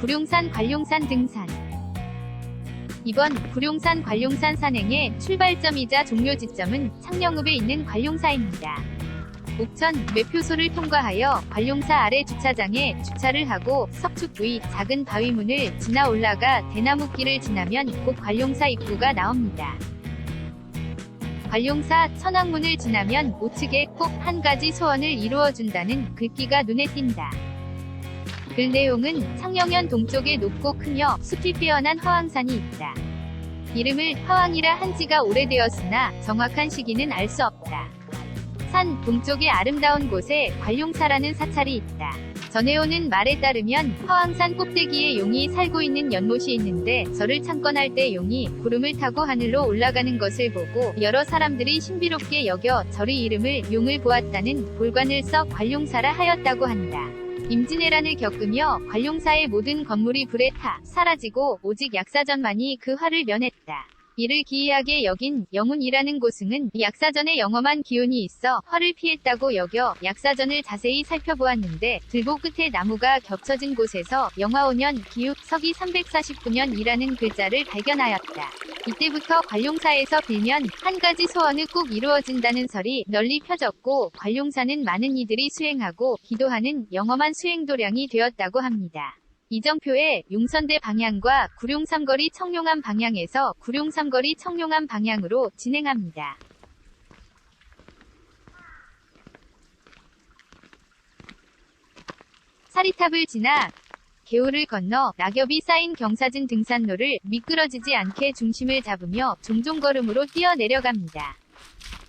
구룡산 관룡산 등산. 이번 구룡산 관룡산 산행의 출발점이자 종료 지점은 창녕읍에 있는 관룡사입니다. 옥천 매표소를 통과하여 관룡사 아래 주차장에 주차를 하고 석축 위 작은 바위문을 지나 올라가 대나무길을 지나면 곧 관룡사 입구가 나옵니다. 관룡사 천왕문을 지나면 우측에 꼭 한 가지 소원을 이루어준다는 글귀가 눈에 띈다. 글 내용은 창녕현 동쪽에 높고 크며 숲이 빼어난 화왕산이 있다. 이름을 화왕이라 한 지가 오래되었으나 정확한 시기는 알 수 없다. 산 동쪽의 아름다운 곳에 관룡사라는 사찰이 있다. 전해오는 말에 따르면 화왕산 꼭대기에 용이 살고 있는 연못이 있는데 절을 창건할 때 용이 구름을 타고 하늘로 올라가는 것을 보고 여러 사람들이 신비롭게 여겨 절의 이름을 용을 보았다는 볼관을 써 관룡사라 하였다고 한다. 임진왜란을 겪으며 관룡사의 모든 건물이 불에 타 사라지고 오직 약사전만이 그 화를 면했다. 이를 기이하게 여긴 영운이라는 고승은 약사전에 영험한 기운이 있어 화를 피했다고 여겨 약사전을 자세히 살펴보았는데 들보 끝에 나무가 겹쳐진 곳에서 영화 5년 기욱 서기 349년이라는 글자를 발견하였다. 이때부터 관룡사에서 빌면 한 가지 소원을 꼭 이루어진다는 설이 널리 펴졌고 관룡사는 많은 이들이 수행하고 기도하는 영험한 수행도량이 되었다고 합니다. 이정표에 용선대 방향과 구룡삼거리 청룡암 방향에서 구룡삼거리 청룡암 방향으로 진행합니다. 사리탑을 지나 개울을 건너 낙엽이 쌓인 경사진 등산로를 미끄러지지 않게 중심을 잡으며 종종걸음으로 뛰어내려갑니다.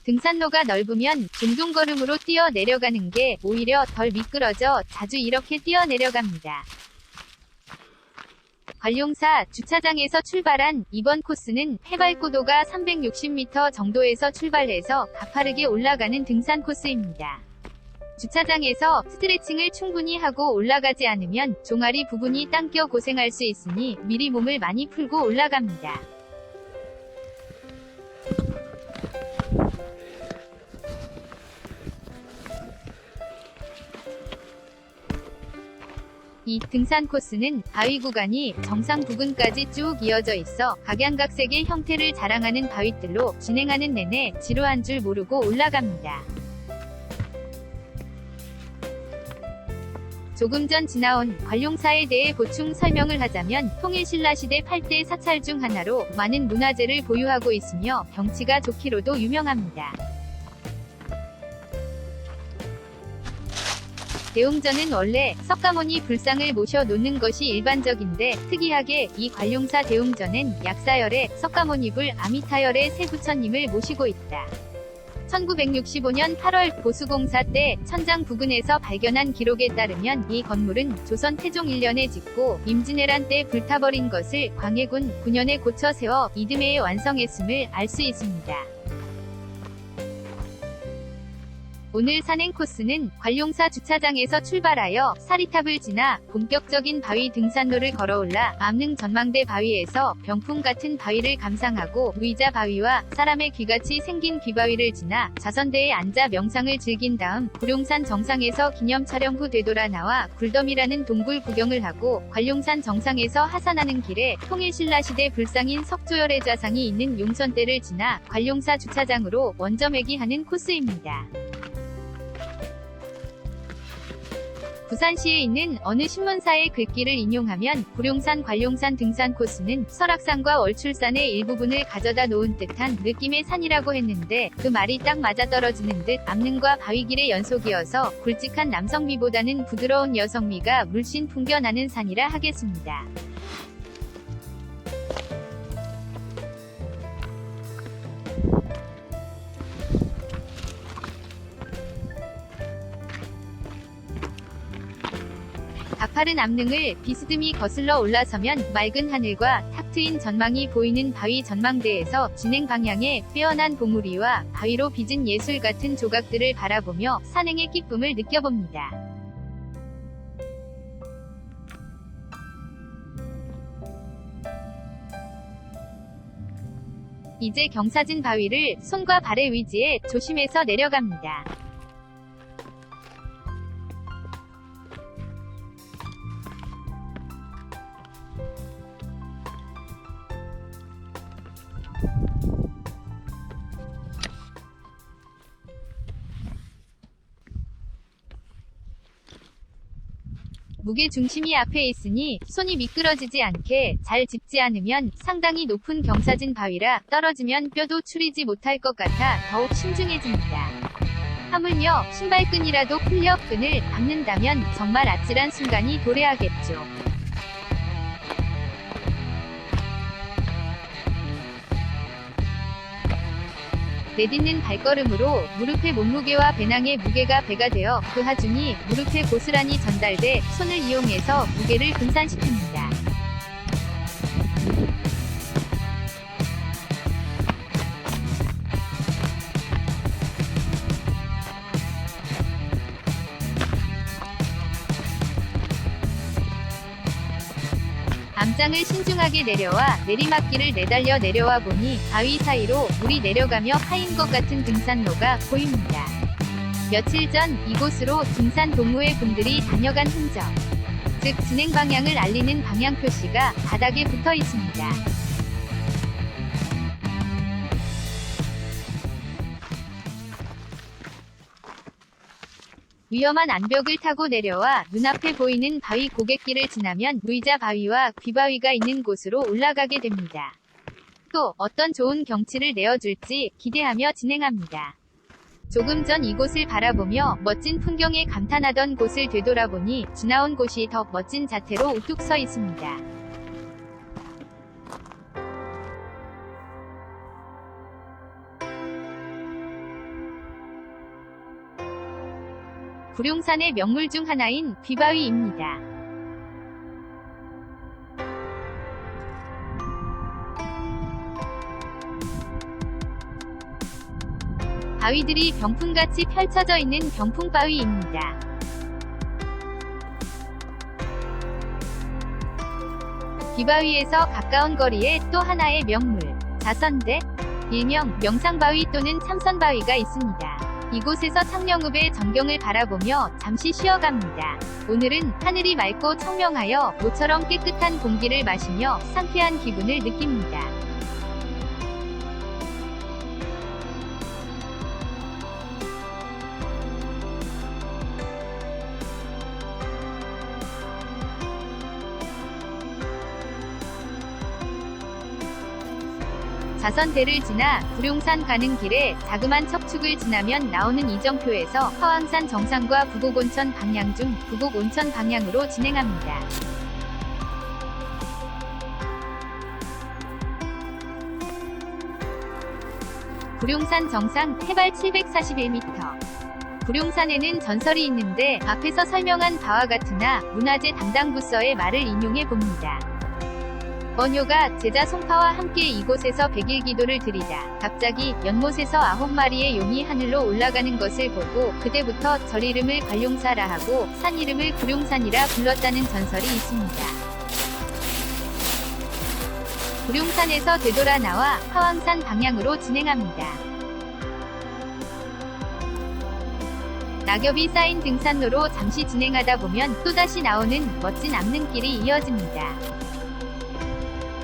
등산로가 넓으면 종종걸음으로 뛰어내려가는 게 오히려 덜 미끄러져 자주 이렇게 뛰어내려갑니다. 관룡사 주차장에서 출발한 이번 코스는 해발고도가 360m 정도에서 출발해서 가파르게 올라가는 등산 코스입니다. 주차장에서 스트레칭을 충분히 하고 올라가지 않으면 종아리 부분이 당겨 고생할 수 있으니 미리 몸을 많이 풀고 올라갑니다. 이 등산 코스는 바위 구간이 정상 부근까지 쭉 이어져 있어 각양각색의 형태를 자랑하는 바위들로 진행하는 내내 지루한 줄 모르고 올라갑니다. 조금 전 지나온 관룡사에 대해 보충 설명을 하자면 통일신라시대 8대 사찰 중 하나로 많은 문화재를 보유하고 있으며 경치가 좋기로도 유명합니다. 대웅전은 원래 석가모니 불상을 모셔 놓는 것이 일반적인데 특이하게 이 관룡사 대웅전엔 약사열의 석가모니불 아미타열의 세 부처님을 모시고 있다. 1965년 8월 보수공사 때 천장 부근에서 발견한 기록에 따르면 이 건물은 조선 태종 1년에 짓고 임진왜란 때 불타버린 것을 광해군 9년에 고쳐 세워 이듬해에 완성했음을 알 수 있습니다. 오늘 산행 코스는 관룡사 주차장에서 출발하여 사리탑을 지나 본격적인 바위 등산로를 걸어올라 암릉 전망대 바위에서 병풍 같은 바위를 감상하고 의자 바위와 사람의 귀같이 생긴 귀바위를 지나 자선대에 앉아 명상을 즐긴 다음 구룡산 정상에서 기념 촬영 후 되돌아 나와 굴덤이라는 동굴 구경을 하고 관룡산 정상에서 하산하는 길에 통일신라시대 불상인 석조열의 좌상이 있는 용선대를 지나 관룡사 주차장으로 원점회기하는 코스입니다. 부산시에 있는 어느 신문사의 글귀를 인용하면 구룡산 관룡산 등산 코스는 설악산과 월출산의 일부분을 가져다 놓은 듯한 느낌의 산이라고 했는데 그 말이 딱 맞아떨어지는 듯 암릉과 바위길의 연속이어서 굵직한 남성미보다는 부드러운 여성미가 물씬 풍겨나는 산이라 하겠습니다. 가파른 암릉을 비스듬히 거슬러 올라서면 맑은 하늘과 탁 트인 전망이 보이는 바위 전망대에서 진행 방향에 빼어난 봉우리와 바위로 빚은 예술 같은 조각들을 바라보며 산행의 기쁨을 느껴봅니다. 이제 경사진 바위를 손과 발의 위지에 조심해서 내려갑니다. 무게 중심이 앞에 있으니 손이 미끄러지지 않게 잘 짚지 않으면 상당히 높은 경사진 바위라 떨어지면 뼈도 추리지 못할 것 같아 더욱 신중해집니다. 하물며 신발끈이라도 풀려 끈을 박는다면 정말 아찔한 순간이 도래하겠죠. 내딛는 발걸음으로 무릎의 몸무게와 배낭의 무게가 배가 되어 그 하중이 무릎에 고스란히 전달돼 손을 이용해서 무게를 분산시킵니다. 암장을 신중하게 내려와 내리막길을 내달려 내려와 보니 바위 사이로 물이 내려가며 파인 것 같은 등산로가 보입니다. 며칠 전 이곳으로 등산 동호회 분들이 다녀간 흔적, 즉 진행 방향을 알리는 방향 표시가 바닥에 붙어 있습니다. 위험한 암벽을 타고 내려와 눈앞에 보이는 바위 고갯길을 지나면 루이자 바위와 귀바위가 있는 곳으로 올라가게 됩니다. 또 어떤 좋은 경치를 내어줄지 기대하며 진행합니다. 조금 전 이곳을 바라보며 멋진 풍경에 감탄하던 곳을 되돌아보니 지나온 곳이 더 멋진 자태로 우뚝 서 있습니다. 구룡산의 명물 중 하나인 귀바위입니다. 바위들이 병풍같이 펼쳐져 있는 병풍바위입니다. 귀바위에서 가까운 거리에 또 하나의 명물, 자선대, 일명 명상바위 또는 참선바위가 있습니다. 이곳에서 창녕읍의 전경을 바라보며 잠시 쉬어갑니다. 오늘은 하늘이 맑고 청명하여 모처럼 깨끗한 공기를 마시며 상쾌한 기분을 느낍니다. 자선대를 지나 구룡산 가는 길에 자그만 척축을 지나면 나오는 이정표에서 허황산 정상과 부곡온천 방향 중 부곡온천 방향으로 진행합니다. 구룡산 정상 해발 741m. 구룡산에는 전설이 있는데 앞에서 설명한 바와 같으나 문화재 담당 부서의 말을 인용해 봅니다. 원효가 제자 송파와 함께 이곳에서 100일 기도를 드리다 갑자기 연못에서 9마리의 용이 하늘로 올라가는 것을 보고 그때부터 절 이름을 관룡사라 하고 산 이름을 구룡산이라 불렀다는 전설이 있습니다. 구룡산에서 되돌아 나와 하왕산 방향으로 진행합니다. 낙엽이 쌓인 등산로로 잠시 진행하다 보면 또다시 나오는 멋진 암릉길이 이어집니다.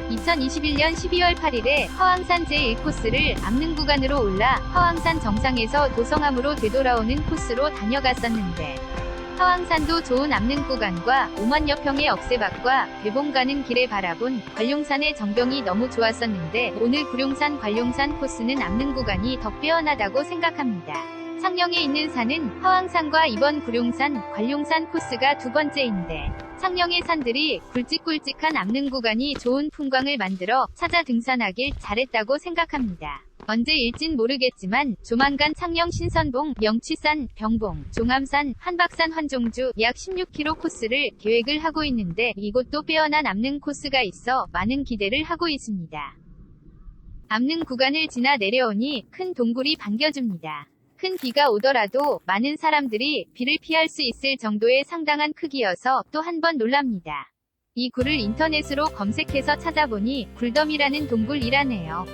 2021년 12월 8일에 허황산 제1코스를 암릉 구간으로 올라 허황산 정상에서 도성암으로 되돌아오는 코스로 다녀갔었는데 허황산도 좋은 암릉 구간과 5만여 평의 억새밭과 배봉 가는 길에 바라본 관룡산의 전경이 너무 좋았었는데 오늘 구룡산 관룡산 코스는 암릉 구간이 더 빼어나다고 생각합니다. 창녕에 있는 산은 허황산과 이번 구룡산, 관룡산 코스가 두 번째인데 창녕의 산들이 굵직굵직한 암릉 구간이 좋은 풍광을 만들어 찾아 등산하길 잘했다고 생각합니다. 언제일진 모르겠지만 조만간 창녕 신선봉, 명취산, 병봉, 종암산, 한박산 환종주 약 16km 코스를 계획을 하고 있는데 이곳도 빼어난 암릉 코스가 있어 많은 기대를 하고 있습니다. 암릉 구간을 지나 내려오니 큰 동굴이 반겨줍니다. 큰 비가 오더라도 많은 사람들이 비를 피할 수 있을 정도의 상당한 크기여서 또 한 번 놀랍니다. 이 굴을 인터넷으로 검색해서 찾아보니 굴덤이라는 동굴이라네요.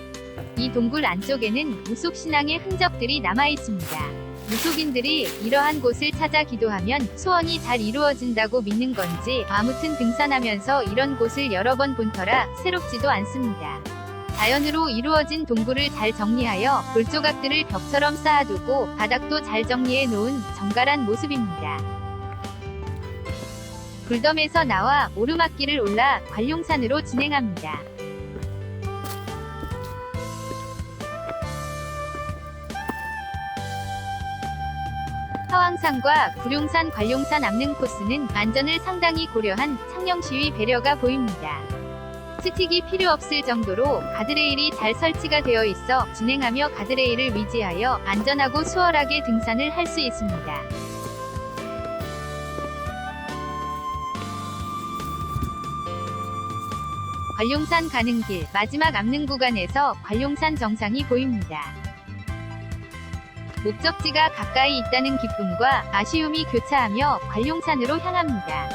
이 동굴 안쪽에는 무속신앙의 흔적들이 남아있습니다. 무속인들이 이러한 곳을 찾아 기도하면 소원이 잘 이루어진다고 믿는 건지 아무튼 등산하면서 이런 곳을 여러 번 본 터라 새롭지도 않습니다. 자연으로 이루어진 동굴을 잘 정리하여 돌조각들을 벽처럼 쌓아두고 바닥도 잘 정리해 놓은 정갈한 모습입니다. 불덤에서 나와 오르막길을 올라 관룡산으로 진행합니다. 화왕산과 구룡산, 관룡산 압능 코스는 안전을 상당히 고려한 창녕시의 배려가 보입니다. 스틱이 필요 없을 정도로 가드레일이 잘 설치가 되어 있어 진행하며 가드레일을 위지하여 안전하고 수월하게 등산을 할 수 있습니다. 관룡산 가는 길 마지막 압능 구간에서 관룡산 정상이 보입니다. 목적지가 가까이 있다는 기쁨과 아쉬움이 교차하며 관룡산으로 향합니다.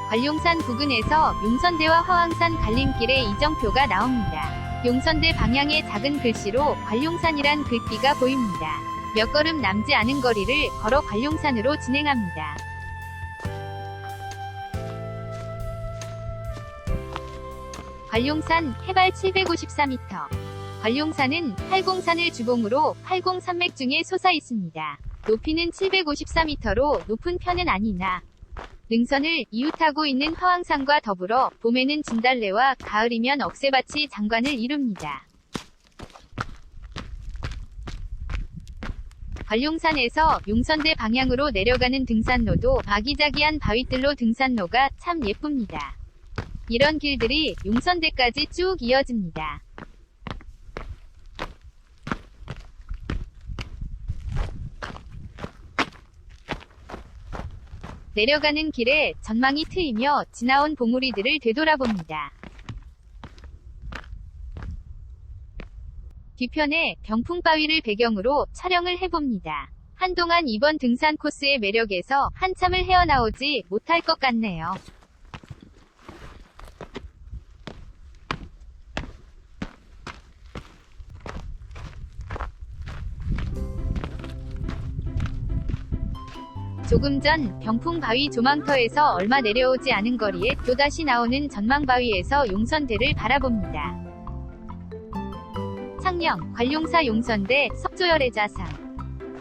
관룡산 부근에서 용선대와 화왕산 갈림길에 이정표가 나옵니다. 용선대 방향의 작은 글씨로 관룡산이란 글귀가 보입니다. 몇 걸음 남지 않은 거리를 걸어 관룡산으로 진행합니다. 관룡산 해발 754m. 관룡산은 팔공산을 주봉으로 팔공산맥 중에 솟아 있습니다. 높이는 754m로 높은 편은 아니나 능선을 이웃하고 있는 화왕산과 더불어 봄에는 진달래와 가을이면 억새밭이 장관을 이룹니다. 관룡산에서 용선대 방향으로 내려가는 등산로도 아기자기한 바위들로 등산로가 참 예쁩니다. 이런 길들이 용선대까지 쭉 이어집니다. 내려가는 길에 전망이 트이며 지나온 봉우리들을 되돌아봅니다. 뒤편에 병풍바위를 배경으로 촬영을 해봅니다. 한동안 이번 등산 코스의 매력에서 한참을 헤어나오지 못할 것 같네요. 조금 전 병풍바위 조망터에서 얼마 내려오지 않은 거리에 또다시 나오는 전망바위에서 용선대를 바라봅니다. 창녕, 관룡사 용선대, 석조열의 자상.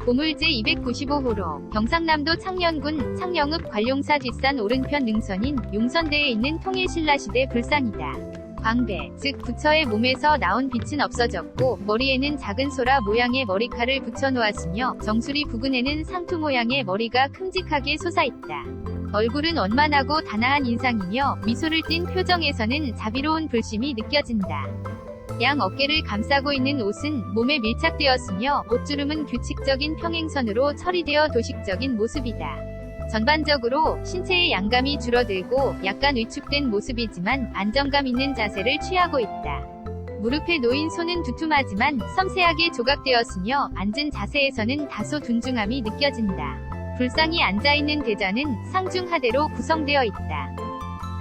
보물제 295호로 경상남도 창녕군 창녕읍 관룡사 뒷산 오른편 능선인 용선대에 있는 통일신라시대 불상이다. 광배, 즉 부처의 몸에서 나온 빛은 없어졌고 머리에는 작은 소라 모양의 머리칼을 붙여놓았으며 정수리 부근에는 상투 모양의 머리가 큼직하게 솟아있다. 얼굴은 원만하고 단아한 인상이며 미소를 띤 표정에서는 자비로운 불심이 느껴진다. 양 어깨를 감싸고 있는 옷은 몸에 밀착되었으며 옷주름은 규칙적인 평행선으로 처리되어 도식적인 모습이다. 전반적으로 신체의 양감이 줄어들고 약간 위축된 모습이지만 안정감 있는 자세를 취하고 있다. 무릎에 놓인 손은 두툼하지만 섬세하게 조각되었으며 앉은 자세에서는 다소 둔중함이 느껴진다. 불상이 앉아있는 대자는 상중하대로 구성되어 있다.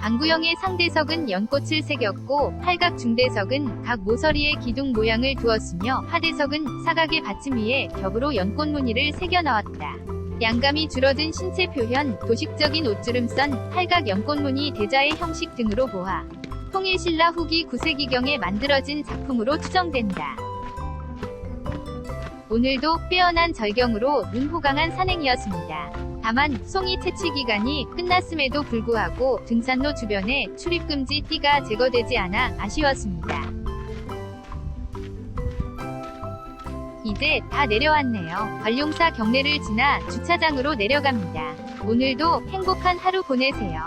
방구형의 상대석은 연꽃을 새겼고 팔각 중대석은 각 모서리에 기둥 모양을 두었으며 하대석은 사각의 받침 위에 겹으로 연꽃 무늬를 새겨 넣었다. 양감이 줄어든 신체 표현, 도식적인 옷주름선, 팔각 연꽃무늬 대자의 형식 등으로 보아 통일신라 후기 9세기경에 만들어진 작품으로 추정된다. 오늘도 빼어난 절경으로 눈호강한 산행이었습니다. 다만 송이 채취 기간이 끝났음에도 불구하고 등산로 주변에 출입금지 띠가 제거되지 않아 아쉬웠습니다. 이제 다 내려왔네요. 관룡사 경내를 지나 주차장으로 내려갑니다. 오늘도 행복한 하루 보내세요.